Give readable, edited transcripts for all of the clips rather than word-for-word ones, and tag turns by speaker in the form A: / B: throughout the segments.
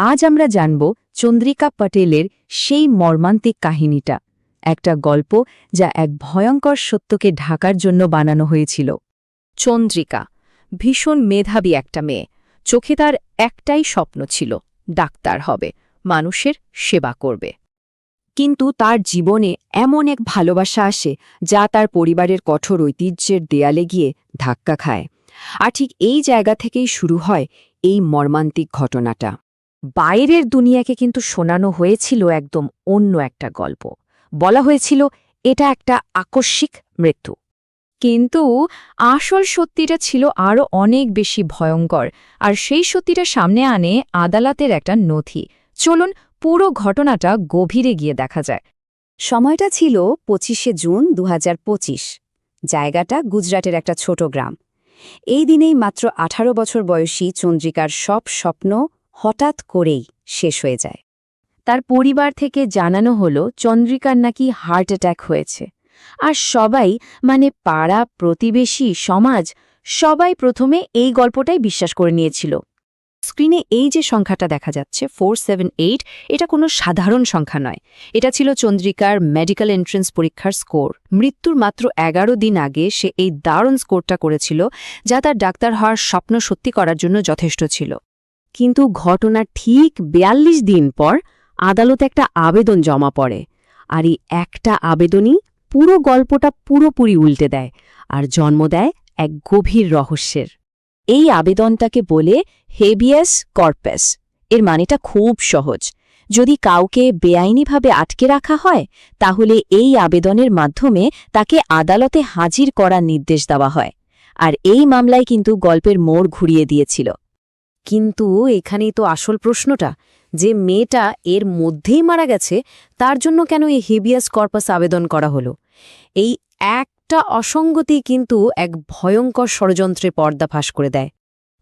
A: আজ আমরা জানব চন্দ্রিকা পটেলের সেই মর্মান্তিক কাহিনীটা, একটা গল্প যা এক ভয়ঙ্কর সত্যকে ঢাকার জন্য বানানো হয়েছিল।
B: চন্দ্রিকা ভীষণ মেধাবী একটা মেয়ে। চোখে তার একটাই স্বপ্ন ছিল, ডাক্তার হবে, মানুষের সেবা করবে।
A: কিন্তু তার জীবনে এমন এক ভালোবাসা আসে যা তার পরিবারের কঠোর ঐতিহ্যের দেয়ালে গিয়ে ধাক্কা খায়। আর ঠিক এই জায়গা থেকেই শুরু হয় এই মর্মান্তিক ঘটনাটা। বাইরের দুনিয়াকে কিন্তু শোনানো হয়েছিল একদম অন্য একটা গল্প। বলা হয়েছিল এটা একটা আকস্মিক মৃত্যু। কিন্তু আসল সত্যিটা ছিল আরও অনেক বেশি ভয়ঙ্কর, আর সেই সত্যিটা সামনে আনে আদালতের একটা নথি। চলুন পুরো ঘটনাটা গভীরে গিয়ে দেখা যায়। সময়টা ছিল ২৫শে জুন ২০২৫। জায়গাটা গুজরাটের একটা ছোট গ্রাম। এই দিনেই মাত্র ১৮ বছর বয়সী চন্দ্রিকার সব স্বপ্ন হঠাৎ করেই শেষ হয়ে যায়। তার পরিবার থেকে জানানো হলো চন্দ্রিকার নাকি হার্ট অ্যাটাক হয়েছে। আর সবাই, মানে পাড়া, প্রতিবেশী, সমাজ, সবাই প্রথমে এই গল্পটাই বিশ্বাস করে নিয়েছিল। স্ক্রিনে এই যে সংখ্যাটা দেখা যাচ্ছে 478, এটা কোনো সাধারণ সংখ্যা নয়। এটা ছিল চন্দ্রিকার মেডিকেল এন্ট্রেন্স পরীক্ষার স্কোর। মৃত্যুর মাত্র ১১ দিন আগে সে এই দারুণ স্কোরটা করেছিল, যা তার ডাক্তার হওয়ার স্বপ্ন সত্যি করার জন্য যথেষ্ট ছিল। কিন্তু ঘটনার ঠিক ৪২ দিন পর আদালতে একটা আবেদন জমা পড়ে। আর এই একটা আবেদনই পুরো গল্পটা পুরোপুরি উল্টে দেয় আর জন্ম দেয় এক গভীর রহস্যের। এই আবেদনটাকে বলে হেবিয়াস কর্পাস। এর মানেটা খুব সহজ। যদি কাউকে বেআইনিভাবে আটকে রাখা হয়, তাহলে এই আবেদনের মাধ্যমে তাকে আদালতে হাজির করার নির্দেশ দেওয়া হয়। আর এই মামলায় কিন্তু গল্পের মোড় ঘুরিয়ে দিয়েছিল। কিন্তু এখানেই তো আসল প্রশ্নটা, যে মেয়েটা এর মধ্যেই মারা গেছে, তার জন্য কেন এই হেবিয়াস কর্পাস আবেদন করা হলো? এই একটা অসঙ্গতি কিন্তু এক ভয়ঙ্কর ষড়যন্ত্রের পর্দাফাঁস করে দেয়।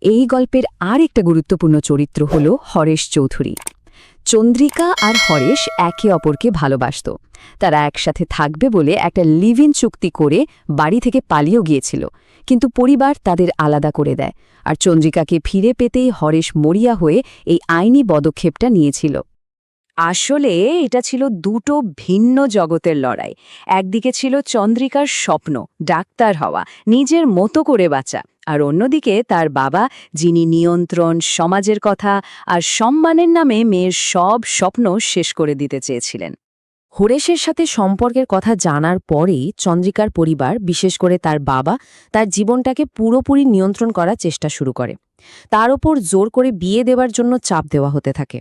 A: এই গল্পের আর একটা গুরুত্বপূর্ণ চরিত্র হল হরেশ চৌধুরী। চন্দ্রিকা আর হরেশ একে অপরকে ভালোবাসত। তারা একসাথে থাকবে বলে একটা লিভ ইন চুক্তি করে বাড়ি থেকে পালিয়েও গিয়েছিল। কিন্তু পরিবার তাদের আলাদা করে দেয়, আর চন্দ্রিকাকে ফিরে পেতেই হরেশ মরিয়া হয়ে এই আইনি পদক্ষেপটা নিয়েছিল। আসলে এটা ছিল দুটো ভিন্ন জগতের লড়াই। একদিকে ছিল চন্দ্রিকার স্বপ্ন, ডাক্তার হওয়া, নিজের মতো করে বাঁচা, আর অন্যদিকে তার বাবা, যিনি নিয়ন্ত্রণ, সমাজের কথা আর সম্মানের নামে মেয়ের সব স্বপ্ন শেষ করে দিতে চেয়েছিলেন। হরেশের সাথে সম্পর্কের কথা জানার পরেই চন্দ্রিকার পরিবার, বিশেষ করে তার বাবা, তার জীবনটাকে পুরোপুরি নিয়ন্ত্রণ করার চেষ্টা শুরু করে। তার ওপর জোর করে বিয়ে দেওয়ার জন্য চাপ দেওয়া হতে থাকে।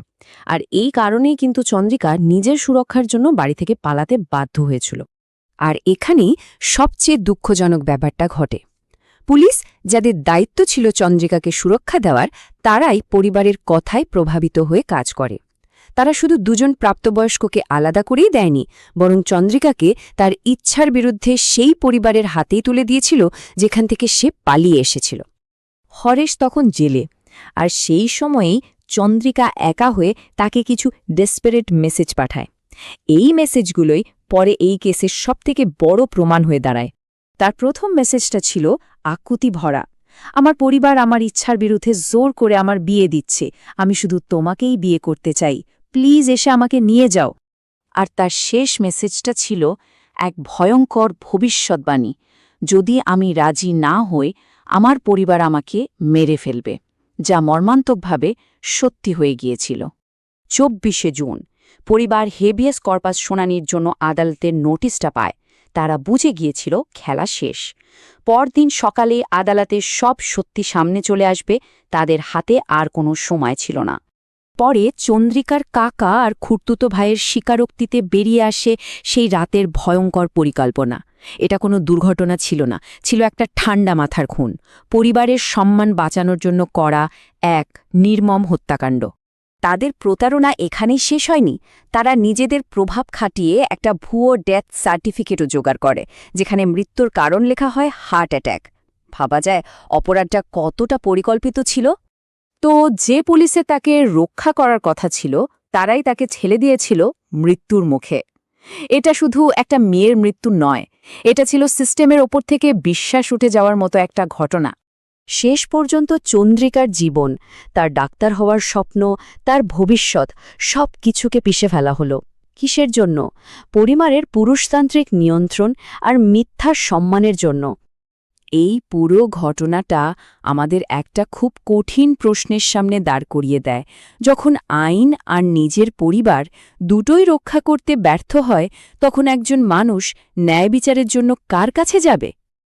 A: আর এই কারণেই কিন্তু চন্দ্রিকা নিজের সুরক্ষার জন্য বাড়ি থেকে পালাতে বাধ্য হয়েছিল। আর এখানেই সবচেয়ে দুঃখজনক ব্যাপারটা ঘটে। পুলিশ, যাদের দায়িত্ব ছিল চন্দ্রিকাকে সুরক্ষা দেওয়ার, তারাই পরিবারের কথায় প্রভাবিত হয়ে কাজ করে। তারা শুধু দুজন প্রাপ্তবয়স্ককে আলাদা করেই দেয়নি, বরং চন্দ্রিকাকে তার ইচ্ছার বিরুদ্ধে সেই পরিবারের হাতেই তুলে দিয়েছিল যেখান থেকে সে পালিয়ে এসেছিল। হরেশ তখন জেলে, আর সেই সময়েই চন্দ্রিকা একা হয়ে তাকে কিছু ডেসপারেট মেসেজ পাঠায়। এই মেসেজগুলোই পরে এই কেসের সবথেকে বড় প্রমাণ হয়ে দাঁড়ায়। তার প্রথম মেসেজটা ছিল আকুতি ভরা, আমার পরিবার আমার ইচ্ছার বিরুদ্ধে জোর করে আমার বিয়ে দিচ্ছে, আমি শুধু তোমাকেই বিয়ে করতে চাই, প্লিজ এসে আমাকে নিয়ে যাও। আর তার শেষ মেসেজটা ছিল এক ভয়ঙ্কর ভবিষ্যৎবাণী, যদি আমি রাজি না হই, আমার পরিবার আমাকে মেরে ফেলবে, যা মর্মান্তকভাবে সত্যি হয়ে গিয়েছিল। ২৪শে জুন পরিবার হেবিয়াস কর্পাস শুনানির জন্য আদালতের নোটিশটা পায়। তারা বুঝে গিয়েছিল খেলা শেষ। পরদিন সকালে আদালতের সব সত্যি সামনে চলে আসবে, তাদের হাতে আর কোনো সময় ছিল না। পরে চন্দ্রিকার কাকা আর খুড়তুতো ভাইয়ের স্বীকারোক্তিতে বেরিয়ে আসে সেই রাতের ভয়ঙ্কর পরিকল্পনা। এটা কোনো দুর্ঘটনা ছিল না, ছিল একটা ঠান্ডা মাথার খুন, পরিবারের সম্মান বাঁচানোর জন্য করা এক নির্মম হত্যাকাণ্ড। তাদের প্রতারণা এখানেই শেষ হয়নি। তারা নিজেদের প্রভাব খাটিয়ে একটা ভুয়ো ডেথ সার্টিফিকেটও জোগাড় করে, যেখানে মৃত্যুর কারণ লেখা হয় হার্ট অ্যাটাক। ভাবা যায় অপরাধটা কতটা পরিকল্পিত ছিল। তো যে পুলিশে তাকে রক্ষা করার কথা ছিল, তারাই তাকে ঠেলে দিয়েছিল মৃত্যুর মুখে। এটা শুধু একটা মেয়ের মৃত্যু নয়, এটা ছিল সিস্টেমের ওপর থেকে বিশ্বাস উঠে যাওয়ার মতো একটা ঘটনা। শেষ পর্যন্ত চন্দ্রিকার জীবন, তার ডাক্তার হওয়ার স্বপ্ন, তার ভবিষ্যৎ সব কিছুকে পিষে ফেলা হলো। কিসের জন্য? পরিবারের পুরুষতান্ত্রিক নিয়ন্ত্রণ আর মিথ্যার সম্মানের জন্য। এই পুরো ঘটনাটা আমাদের একটা খুব কঠিন প্রশ্নের সামনে দাঁড় করিয়ে দেয়। যখন আইন আর নিজের পরিবার দুটোই রক্ষা করতে ব্যর্থ হয়, তখন একজন মানুষ ন্যায় বিচারের জন্য কার কাছে যাবে?